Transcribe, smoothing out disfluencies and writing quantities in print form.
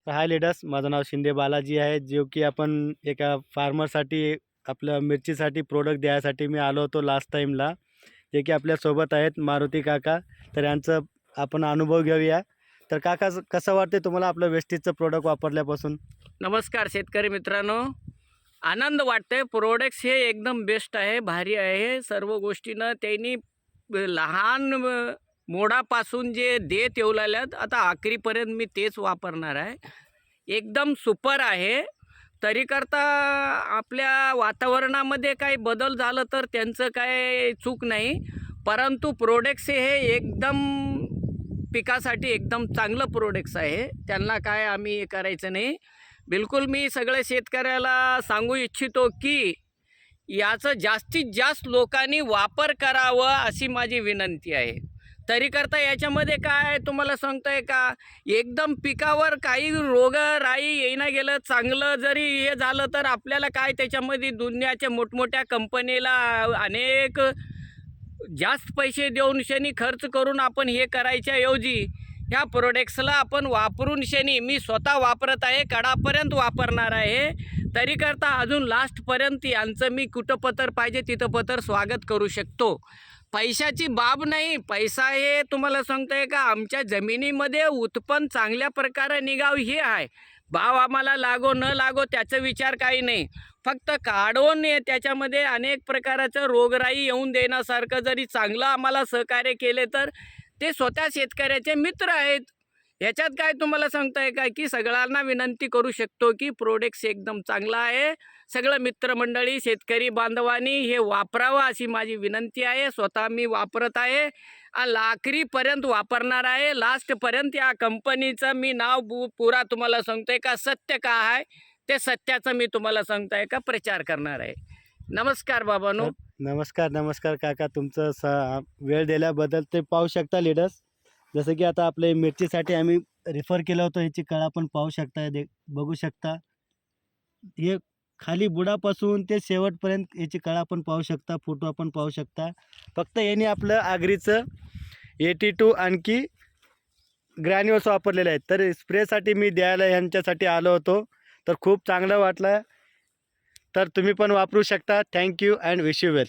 हाय leaders, माझं नाव शिंदे बालाजी आहे. जो की आपण एका फार्मरसाठी आपल्या मिरचीसाठी प्रोडक्ट द्यायसाठी मी आलो होतो लास्ट टाईमला. जे की आपल्यासोबत आहेत मारुती काका. तर यांचं आपण अनुभव घेऊया. तर काका, कसं वाटते तुम्हाला आपलं वेस्टेजचं प्रोडक्ट वापरल्यापासून? नमस्कार शेतकरी मित्रांनो. आनंद वाटतंय. प्रोडक्ट्स हे एकदम बेस्ट आहे, भारी आहे. सर्व गोष्टीनं त्यांनी लहान मोडापासून जे देत येऊ लागल्यात, आता आखरीपर्यंत मी तेच वापरणार आहे. एकदम सुपर आहे. तरीकरता आपल्या वातावरणामध्ये काही बदल झालं तर त्यांचं काय चूक नाही, परंतु प्रोडक्ट्स हे एकदम पिकासाठी एकदम चांगलं प्रोडक्ट्स आहे. त्यांना काय आम्ही करायचं नाही. बिलकुल मी सगळ्या शेतकऱ्याला सांगू इच्छितो की याचं जास्तीत जास्त लोकांनी वापर करावं अशी माझी विनंती आहे. तरीकरता याच्यामध्ये काय तुम्हाला सांगतो आहे का, एकदम पिकावर काही रोगराई येईना गेलं, चांगलं जरी हे झालं तर आपल्याला काय त्याच्यामध्ये दुनियाच्या मोठमोठ्या कंपनीला अनेक जास्त पैसे देऊन शनी खर्च करून आपण हे करायच्या ऐवजी ह्या प्रोडक्ट्सला आपण वापरून शनी मी स्वतः वापरत आहे, कडापर्यंत वापरणार आहे. तरीकरता अजून लास्टपर्यंत यांचं मी कुठं पत्र पाहिजे तिथं पत्र स्वागत करू शकतो. पैशाची बाब नाही, पैसा हे तुम्हाला सांगतोय का आमच्या जमिनीमध्ये उत्पन्न चांगल्या प्रकारे निघावं हे आहे. भाव आम्हाला लागो न लागो त्याचा विचार काही नाही, फक्त काढून त्याच्यामध्ये अनेक प्रकारचं रोगराई येऊन देण्यासारखं जरी चांगलं आम्हाला सहकार्य केले तर ते स्वतः शेतकऱ्याचे मित्र आहेत. याच्यात काय तुम्हाला सांगताय काय की सगळ्यांना विनंती करू शकतो की प्रोडक्ट्स एकदम चांगला आहे. सगळं मित्रमंडळी शेतकरी बांधवांनी हे वापरावं अशी माझी विनंती आहे. स्वतः मी वापरत आहे, आखरीपर्यंत वापरणार आहे. लास्टपर्यंत या कंपनीचं मी नाव पुरा तुम्हाला सांगतोय का सत्य का आहे ते सत्याचं मी तुम्हाला सांगताय का प्रचार करणार आहे. नमस्कार बाबांनो. नमस्कार काका, तुमचं वेळ दिल्याबद्दल. ते पाहू शकता लीडर्स, जसं की आता आपले मिरचीसाठी आम्ही रिफर केलं होतं. ह्याची कळा पण पाहू शकता, बघू शकता. हे खाली बुडापासून ते शेवटपर्यंत याची कळा पण पाहू शकता, फोटो आपण पाहू शकता. फक्त यांनी आपलं आगरीचं 82 आणखी ग्रॅन्युअल्स वापरलेले आहेत. तर स्प्रेसाठी मी द्यायला यांच्यासाठी आलो होतो, तर खूप चांगलं वाटलं. तर तुम्ही पण वापरू शकता. Thank you and wish you well.